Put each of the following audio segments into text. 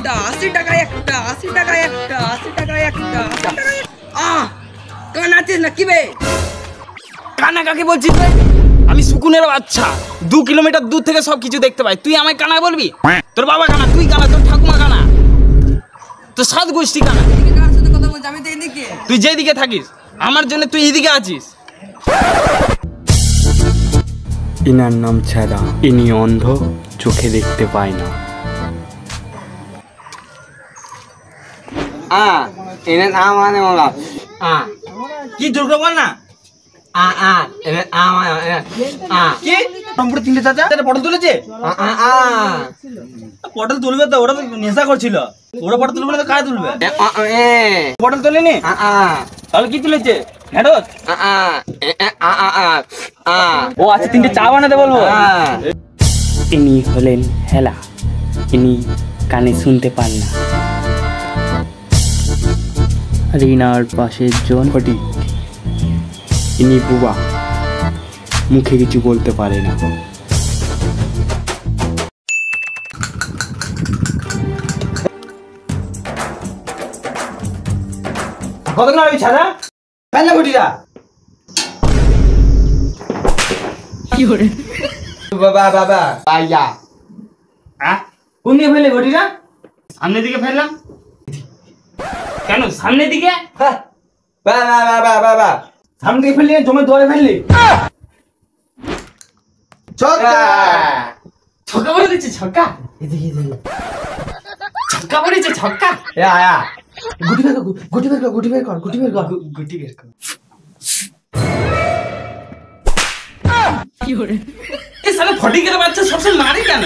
একটা, 80 টাকায় একটা, 80 টাকায় একটা, 80 টাকায় একটা, 80 টাকায় কানাচ্ছিস না কি বে? কানা কাকে বলছিস ভাই? আমি সুকুনের বাচ্চা, 2 কিলোমিটার দূর থেকে সবকিছু দেখতে পাই। তুই আমায় কানা বলবি? তোর বাবা কানা, তুই কানা, তোর ঠাকুমা কানা, তোর সাত গোষ্ঠী কানা। কার সাথে কথা বলছিস? আমি তো এদিকে। তুই যেদিকে থাকিস, আমার জন্য তুই এদিকে আছিস। ইনার নাম ছাড়া ইনি অন্ধ, চোখে দেখতে পায় না। এনে নাম মানে ওরা কি দুর্গা বল না? এনে নাম কি সম্পূর্ণ 3টে চাচা পটল তুলেছে? পটল তুলবে তো, ওরা তো নেশা করছিল। ওরা পটল তুলবে না তো কাজ তুলবে? পটল তোলেনি? তাহলে কি তুলেছে? ঢেঁড়স? ও আচ্ছা, 3টে চা বানাতে বলবো। ইনি হলেন হেলা, ইনি কানে শুনতে পান না। আর ইনার পাশের জন ফটিক, ইনি বুবা, মুখে কিছু বলতে পারে না। কতক্ষণ লাগবে ছাড়া? ফেল না ঘটিটা। বাবা ভাইয়া কোন দিকে ফেললে ঘটিটা? সামনের দিকে ফেললাম কেন? সামনের দিকে? বাবা সামনে দিকে ফেললি, জমে দৌড়ে ফেললি। ছক্কা ছক্কা বলে দিচ্ছে, ছক্কা। ছক্কা বলেছে, ছক্কা। গুটি বের কর গুটি বের কর। এই শালা ফটিকের বাচ্চা সবসময় মারে কেন?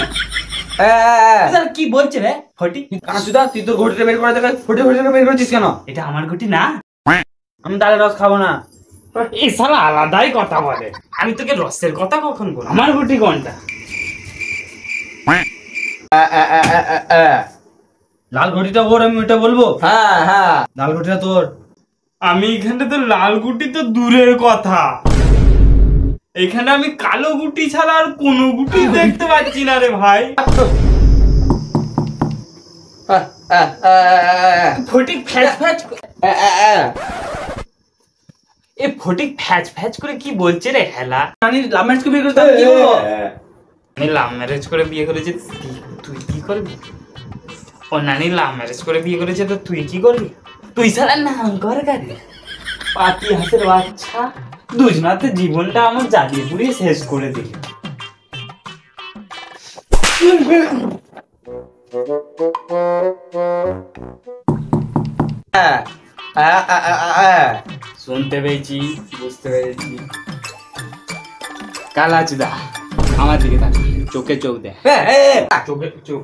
শালা কি বলছে রে ফটিক? কাঁচুদা, তুই তোর ঘটিটা বের করে দেখা। ঘটি বের করেছিস কেন? এটা আমার গুটি না। আমি ডালের রস খাবো না। এই শালা আলাদাই কথা বলে। আমি তোকে রসের কথা কখন বল? আমার গুটি কোনটা? লাল ঘটিটা ওর, আমি ওইটা বলবো। হ্যাঁ লাল ঘটিটা তোর। আমি এখানে তো লাল গুটি তো দূরের কথা, এখানে আমি কালো গুটি ছাড়া আর কোনো গুটি দেখতে পাচ্ছি না রে ভাই। ফটিক ফ্যাচ ফ্যাচ, এ ফটিক ফ্যাচ ফ্যাচ করে কি বলছে রে হেলা? আমি লাভ ম্যারেজ কে বিয়ে করতে কি বলবো? আমি লাভ ম্যারেজ করে বিয়ে করেছি, তুই কি করবি? ও নানি লাভ ম্যারেজ করে বিয়ে করেছে তো তুই কি করবি? তুই ছাড়া নাম কর গাড়ি পাতি হাতের বাচ্চা, দুজনাতে জীবনটা আমার জ্বালিয়ে পুড়িয়ে শেষ করে দিল। শুনতে পেয়েছি, বুঝতে পেরেছি। কালাচুদা আমার দিকে থাক, চোখে চোখ দে। চোখে চোখ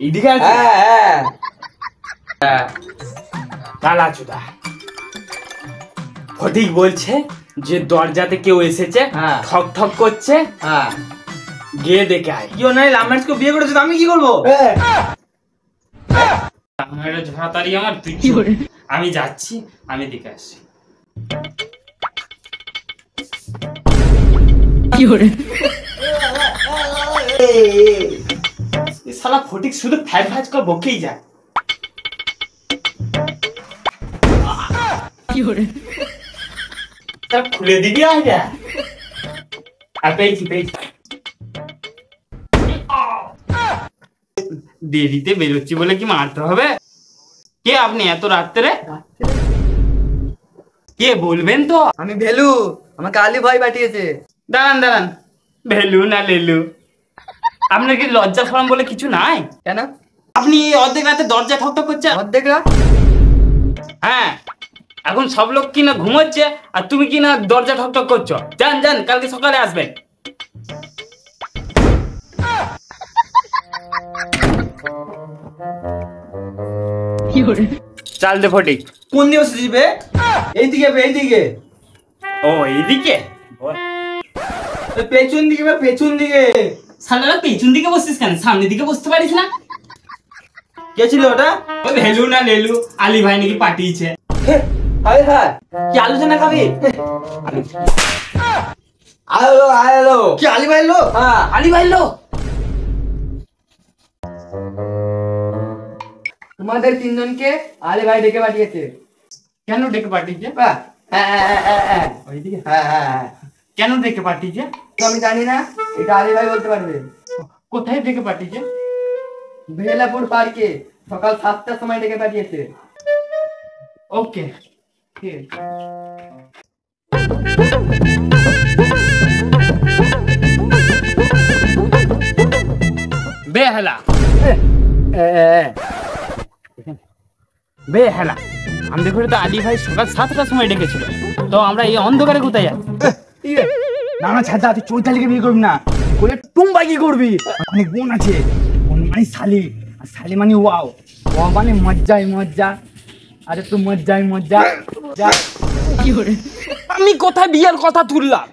এদিকে আছে। কালাচুদা ফটিক বলছে যে দরজাতে কেউ এসেছে, ঠক ঠক করছে, গিয়ে দেখে আয়। কি নাই লাভ ম্যারেজ কে বিয়ে করেছে তো আমি কি করবো? আমার ঝাড়াতাড়ি আমার, তুই কি? আমি যাচ্ছি, আমি দেখে আসছি। শালা ফটিক শুধু ফ্যাট ফ্যাচ করে বকেই যায়। খুলে দিবি আইডিয়া? পেয়েছি দেরিতে বেরোচ্ছি বলে কি মারতে হবে? কে আপনি এত রাত্রে? কে বলবেন তো? আমি ভেলু, আমার কালী ভাই পাঠিয়েছে। দাঁড়ান, ভেলু না লেলু? আপনার কি লজ্জা শরম বলে কিছু নাই? কেন? আপনি অর্ধেক রাতে দরজা ঠকঠক করছে। অর্ধেক রাত? হ্যাঁ, এখন সব লোক কিনা ঘুমোচ্ছে আর তুমি কিনা দরজা ঠকঠক করছো। যান কালকে সকালে আসবেন। চাল দে ফটিক। কোন দিকে দিবে? এইদিকে। ও এইদিকে? পেছন দিকে। সালারা পেছন দিকে বসছিস কেন? সামনের দিকে বসতে পারিস না? কে ছিল ওটা? ওই ভেলু না লেলু, আলী ভাই নাকি পাঠিয়েছে। কি আলোচনা খাবি? আলো কি আলী ভাই লো? আলী ভাই লো। তোমাদের তিনজনকে আলী ভাই ডেকে পাঠিয়েছে। কেন ডেকে পাঠিয়েছে? ওইদিকে হ্যাঁ। কেন ডেকে পাঠিয়েছে? তো আমি জানি না, এটা আলী ভাই বলতে পারবে। কোথায় ডেকে পাঠিয়েছে? ভেলাপুর পার্কে সকাল 7টার সময় ডেকে পাঠিয়েছে। ওকে, ঠিক আছে। বেহালা বেহালা, আমাদের ঘরে তো আলী ভাই সকাল 7টার সময় ডেকেছিল, তো আমরা এই অন্ধকারে কোথায় যাচ্ছি? না না ছাড়, তুই চৈতালিকে বিয়ে করবি না, করে টুম্বা কি করবি? অনেক বোন আছে, বোন মানে শালি, আর শালি মানে ওয়াও, ওয়াও মানে মজ্জাই মজ্জা। আরে তুই মজ্জাই মজ্জা। আমি কোথায় বিয়ের কথা তুললাম?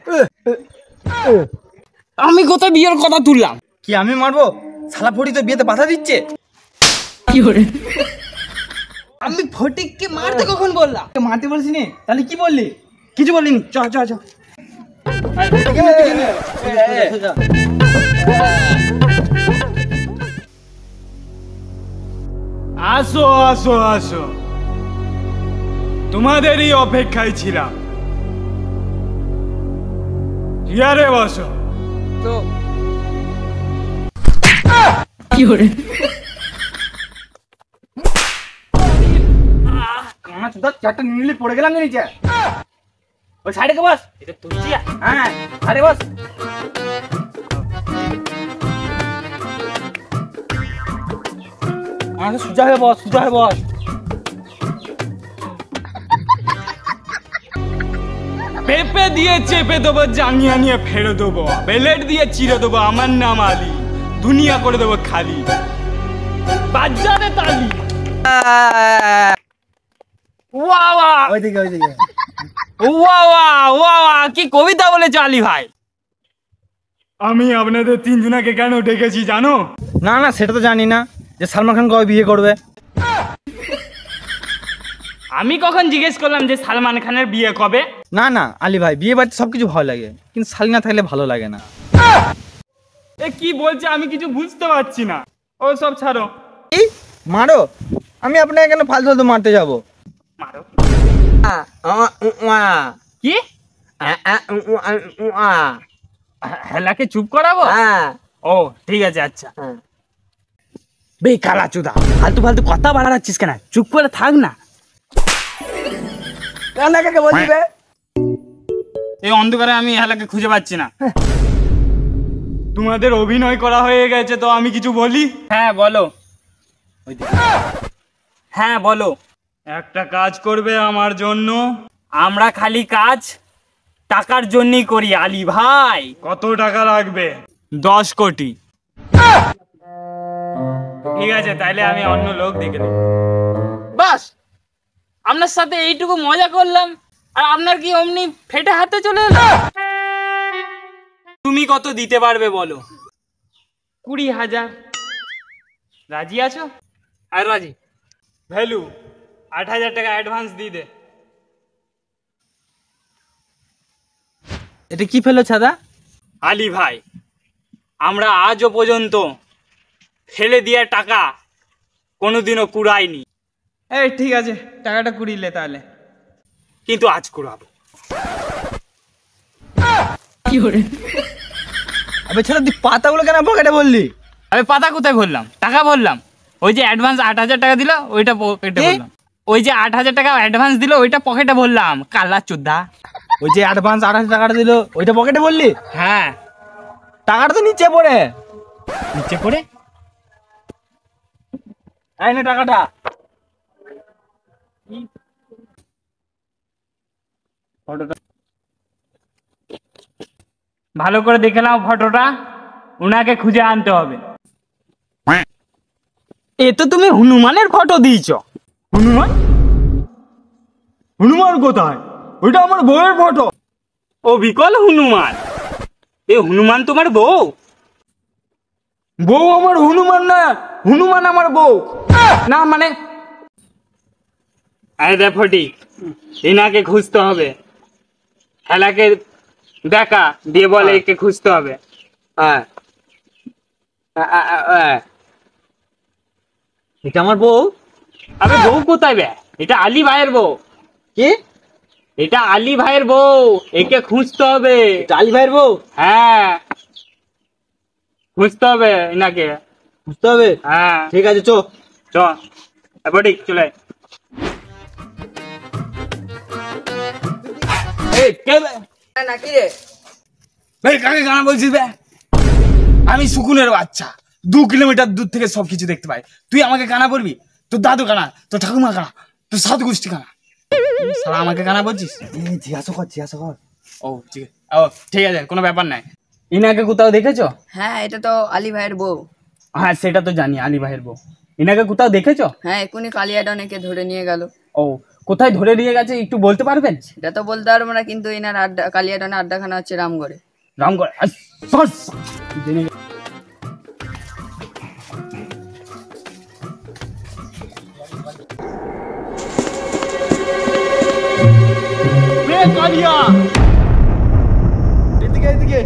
আমি কোথায় বিয়ের কথা তুললাম? কি আমি মারবো? শালা ফটি তো বিয়েতে বাধা দিচ্ছে। আমি ফটিককে মারতে কখন বললাম? মারতে বলছি নি, তাহলে কি বললি? কিছু বললি নি, চ চ চ। আসো আসো আসো, তোমাদেরই অপেক্ষায় ছিলাম। চেয়ারে বসো। তো চারটা নিলি পড়ে গেলাম নিচে। ওই সাইডে বস। এটা তুই চেয়ার? হ্যাঁ, আরে বস। সোজা হয়ে বস, সোজা হয়ে বস। পেঁপে দিয়ে চেপে দেবো, জাঙ্গিয়া নিয়ে ফেলে দেবো, বেলেট দিয়ে চিড়ে দেবো, আমার নাম আলী, দুনিয়া করে দেবো খালি। বাজারে তালি। ওয়াওয়া ওইদিকে ওইদিকে। ওয়াওয়া ওয়াওয়া, কি কবিতা বলেছে আলী ভাই? আমি আপনাদের তিনজনাকে কেন ডেকেছি জানো? না না, সেটা তো জানি না, যে সালমান খান কবে বিয়ে করবে। আমি কখন জিজ্ঞেস করলাম যে সালমান খানের বিয়ে কবে? না না আলী ভাই, বিয়ে বাড়িতে সবকিছু ভালো লাগে, কিন্তু শালি না থাকলে ভালো লাগে না। এ কি বলছে আমি কিছু বুঝতে পারছি না। ও সব ছাড়ো। এই মারো, আমি আপনাকে কেন ফালতু ফালতু মারতে যাবো? মারো। কি? হেলাকে চুপ করাবো? ও ঠিক আছে, আচ্ছা। বে কালা চুদা, ফালতু ফালতু কথা বাড়াচ্ছিস কেন? চুপ করে থাক না। কাকে বলবে? এই অন্ধকারে আমি হেলাকে খুঁজে পাচ্ছি না। তোমাদের অভিনয় করা হয়ে গেছে তো আমি কিছু বলি? হ্যাঁ বলো। হ্যাঁ বলো। একটা কাজ করবে আমার জন্য। আমরা খালি কাজ টাকার জন্যই করি আলী ভাই। কত টাকা লাগবে? 10 কোটি। ঠিক আছে, তাইলে আমি অন্য লোক দেখে নেব। বাস, আপনার সাথে এইটুকু মজা করলাম আর আপনার কি অমনি ফেটে হাতে চলে এলো? তুমি কত দিতে পারবে বলো? 20,000। রাজি আছো? আর রাজি। ভ্যালু 8,000 টাকা অ্যাডভান্স দিয়ে দে। এটা কি ফেলো ছাদা? আলী ভাই, আমরা আজও পর্যন্ত ফেলে দেওয়া টাকা কোনোদিনও কুড়াইনি, এই ঠিক আছে, টাকাটা কুড়িলে তাহলে। কিন্তু আজ কুড়াবো। আবে ছেলে, তুই পাতাগুলো কেন পকেটে বললি? আমি পাতা কোথায় ভরলাম? টাকা ভরলাম। ওই যে অ্যাডভান্স 8,000 টাকা দিল, ওইটা পকেটে ভরলাম। ওই যে 8,000 টাকা অ্যাডভান্স দিল, ওইটা পকেটে ভরলাম। কালা চোদ্দা। ওই যে অ্যাডভান্স 8,000 টাকাটা দিল, ওইটা পকেটে বললি? হ্যাঁ। টাকাটা তো নিচে পড়ে। নিচে পড়ে? এই নে টাকাটা। ভালো করে দেখে নাও ফটোটা, উনাকে খুঁজে আনতে হবে। এ তো তুমি হনুমানের ফটো দিয়েছ। হনুমান? হনুমান কোথায়? ওইটা আমার বউয়ের ফটো। ও বিকল হনুমান। এ হনুমান তোমার বউ? বউ আমার হনুমান না, হনুমান আমার বউ। না মানে, আরে দে ফটি, এনাকে খুঁজতে হবে। হেলাকে দেখা দিয়ে বলে একে খুঁজতে হবে। এটা আমার বউ? আবে বউ কোথায় বে? এটা আলী ভাইয়ের বউ। কি এটা আলী ভাইয়ের বউ, একে খুঁজতে হবে। আলী ভাইয়ের বউ? হ্যাঁ খুঁজতে হবে এনাকে। বুঝতে হবে? হ্যাঁ ঠিক আছে, চো চ বটিক চলে। এই কে বে? নাকি রে? ভাই কাকে গানা বলছিস বে? আমি সুকুনের বাচ্চা, 2 কিলোমিটার দূর থেকে সবকিছু দেখতে পাই। তুই আমাকে গানা বলবি? তোর দাদু গানা, তোর ঠাকুমা গানা, তোর সাধু গোষ্ঠী গানা, সারা আমাকে গানা বলছিস? জিজ্ঞাসা কর। ও ঠিক আছে, কোনো ব্যাপার নাই। ইনাকে কোথাও দেখেছো? হ্যাঁ, এটা তো আলী ভাইয়ের বউ। হ্যাঁ সেটা তো জানি, আলী ভাইয়ের বউ। ইনাকে কোথাও দেখেছো? হ্যাঁ, এক্ষুনি কালিয়াডনেকে ধরে নিয়ে গেল। ও কোথায় ধরে নিয়ে গেছে একটু বলতে পারবেন? এটা তো বলতে পারবো না, কিন্তু এনার আড্ডা, কালিয়াডনে আড্ডাখানা হচ্ছে রামগড়ে। রামগড়? জেনে গে- বেকারিয়া, এদিকে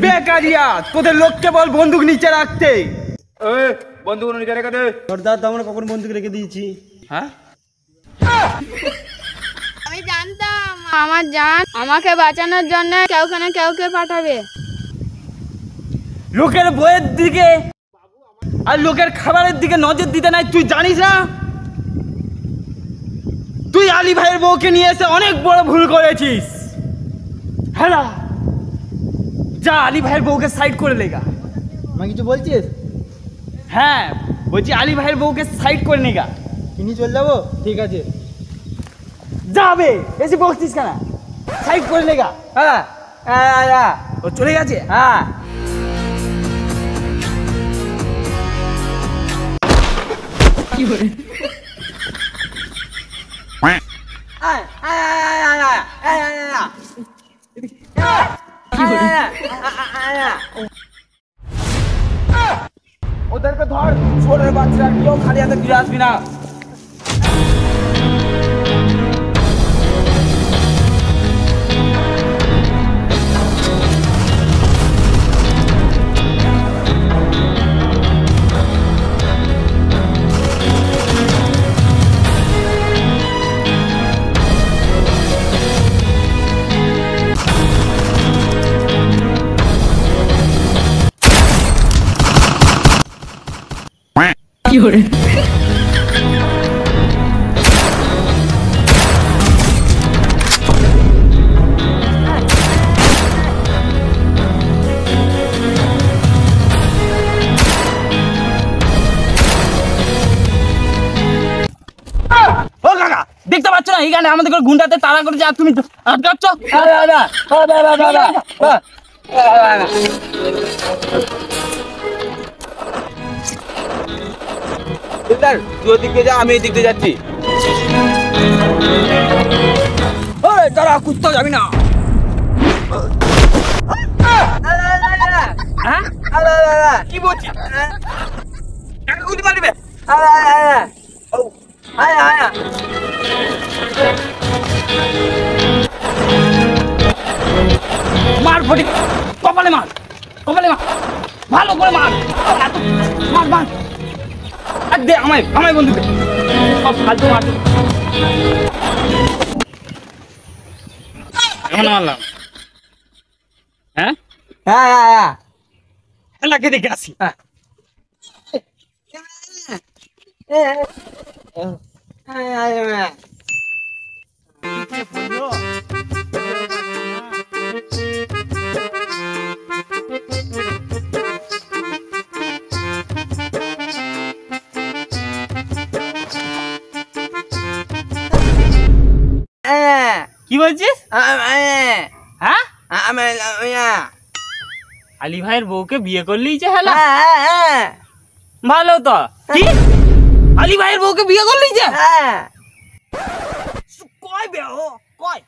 বেকারিয়া, তোদের লোককে বল বন্দুক নিচে রাখতে। বন্দুক নিচে রেখে দে। সর্দার তো আমরা কখন বন্দুক রেখে দিয়েছি? হ্যাঁ আমি জানতাম আমার জান আমাকে বাঁচানোর জন্য কাউকে পাঠাবে। লোকের বইয়ের দিকে আর লোকের খাবারের দিকে নজর দিতে নাই, তুই জানিস না? তুই আলী ভাইয়ের বউকে নিয়ে এসে অনেক বড় ভুল করেছিস। হ্যাঁ না, যা আলী ভাইয়ের বউকে সাইড করে লেগা। আমাকে কিছু বলছিস? হ্যাঁ বলছি, আলী ভাইয়ের বউকে সাইড করে নেগা। কিনি চলে যাবো? ঠিক আছে। যাবে এসে বসছিস কেন? সাইড করে লেগা। হ্যাঁ ও চলে গেছে। হ্যাঁ ওদেরকে ধর, ছোটের বাচ্চা, কেউ খালি হাতে ফিরে আসবি না। দেখতে পাচ্ছ না এখানে আমাদের গুন্ডাতে তাড়া করেছে, আর তুমি আটকাচ্ছ। তুই ওদিকে যা, আমি এদিকে যাচ্ছি। তারা কুত্তা যাবি না। কি বলছিস? গুলি মারবে? মার ফটি, কপালে মার, ভালো করে মার, মার আর দে আমায় বন্ধু, সব ফালতু মার। কেমন মারলাম? হ্যাঁ এলাকে দেখে আসি। কি বলছিস? হ্যাঁ আলী ভাইয়ের বউকে বিয়ে করলেই যে হলো? ভালো তো। কি আলী ভাইয়ের বউকে বিয়ে করলেই যে? কয় বে ও কয়?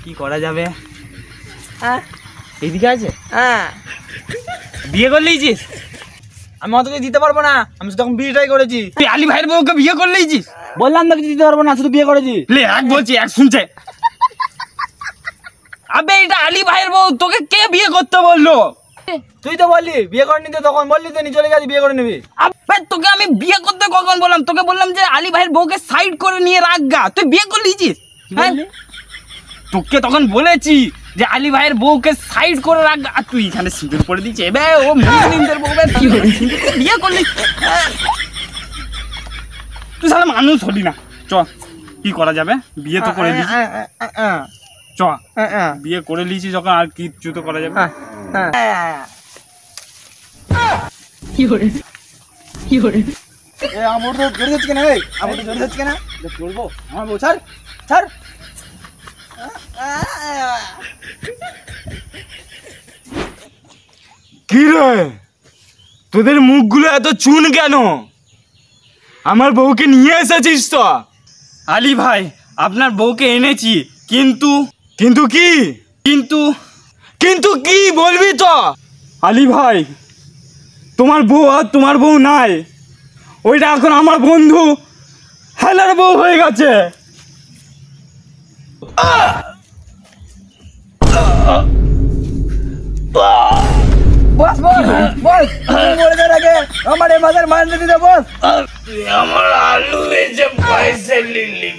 কি করা যাবে? এইদিকে আছে? বিয়ে করলেইছিস? আমি অতকে দিতে পারবো না, আমি তখন বিয়েটাই করেছি। তুই আলী ভাইয়ের বউকে বিয়ে করলেইছিস? বললাম না কিছু দিতে পারবো না, শুধু বিয়ে করেছি। লে এক বলছি এক শুনছে। আবে এটা আলী ভাইয়ের বউ, তোকে কে বিয়ে করতে বললো? তুই তো বললি বিয়ে করে নিতে, তখন বললি তো নি চলে গেছি বিয়ে করে নিবি। আবে তোকে আমি বিয়ে করতে কখন বললাম? তোকে বললাম যে আলী ভাইয়ের বউকে সাইড করে নিয়ে রাখগা, তুই বিয়ে করে নিয়েছিস? হ্যাঁ তোকে তখন বলেছি যে আলী ভাইয়ের বউকে সাইড করে রাখগা, আর তুই এখানে সিঁদুর পরে দিচ্ছে। এবে ও মুসলিমদের বউ কি করে বিয়ে করলি? তুই সালা মানুষ হলি না। চ কি করা যাবে, বিয়ে তো করে দিয়েছি, চ বিয়ে করে নিয়েছি যখন আর কিছু তো করা যাবে। আমার তো জড়ে যাচ্ছে কেন? আমার তো জড়ে যাচ্ছে কেন? চলবো আমার বউ, ছাড় ছাড়। কি রে তোদের মুখগুলো এত চুন কেন? আমার বউকে নিয়ে এসেছিস তো? আলী ভাই আপনার বউকে এনেছি, কিন্তু কিন্তু কি কিন্তু কিন্তু কি বলবি তো? আলী ভাই তোমার বউ আর তোমার বউ নাই, ওইটা এখন আমার বন্ধু হেলার বউ হয়ে গেছে। বস বস বস, মরে যাওয়ার আগে আমার এই মাথার মারতে দিতে বস। তুই আমার আলু বেচে পয়সা নিলি,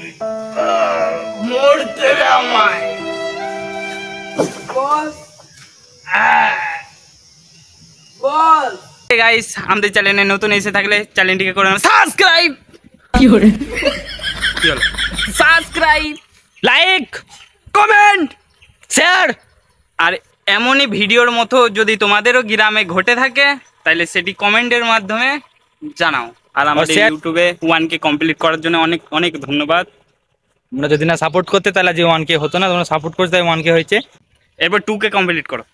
মরতে দে আমায়। গাইস আমাদের চ্যানেলে নতুন এসে থাকলে চ্যানেলটিকে করে subscribe, subscribe, like, comment, share. আর এমনই ভিডিওর মতো যদি তোমাদেরও গ্রামে ঘটে থাকে তাহলে সেটি কমেন্টের মাধ্যমে জানাও। আর আমাদের ইউটিউবে 1K কমপ্লিট করার জন্য অনেক অনেক ধন্যবাদ। তোমরা যদি না সাপোর্ট করতে তাহলে যে 1K হতো না, তোমরা সাপোর্ট করতে 1K হয়েছে, এরপর 2K কমপ্লিট করো।